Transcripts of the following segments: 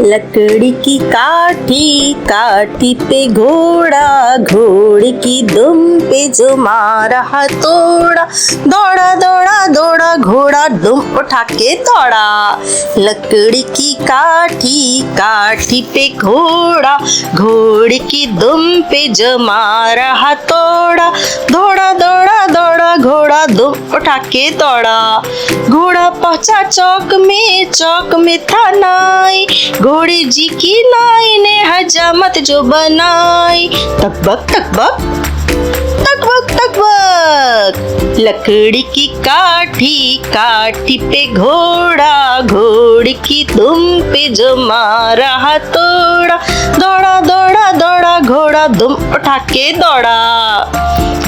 लकड़ी की काठी, काठी पे घोड़ा, घोड़े की दुम पे जो मारा हथौड़ा। दौड़ा दौड़ा दौड़ा घोड़ा दुम उठा के दौड़ा। लकड़ी की काठी, काठी पे घोड़ा, घोड़े की दुम पे जो मारा हथौड़ा। दौड़ा दौड़ा दौड़ा घोड़ा दुम उठा के दौड़ा। घोड़ा पहुंचा चौक में था नाई, घोड़े जी की नाई ने हजामत जो बनाई। तकबक तकबक तकबक तकबक। लकड़ी की काठी, काठी पे घोड़ा, घोड़े की दुम पे जो मारा हथौड़ा। दौड़ा दौड़ा दौड़ा घोड़ा दुम उठा के दौड़ा।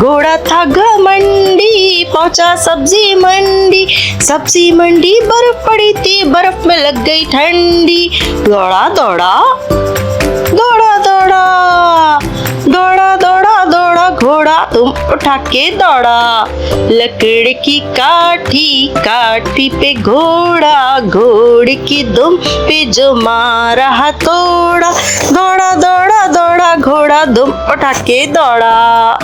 घोड़ा था घमंडी, पहुंचा सब्जी मंडी, सब्जी मंडी बर्फ पड़ी थी, बर्फ में लग गई ठंडी। दौड़ा दौड़ा दौड़ा दौड़ा दौड़ा दौड़ा दौड़ा घोड़ा तुम उठा के दौड़ा। लकड़ी की काठी, काठी पे घोड़ा, घोड़े की दुम पे जो मारा हथौड़ा। दौड़ा दौड़ा दौड़ा घोड़ा दुम उठा के दौड़ा।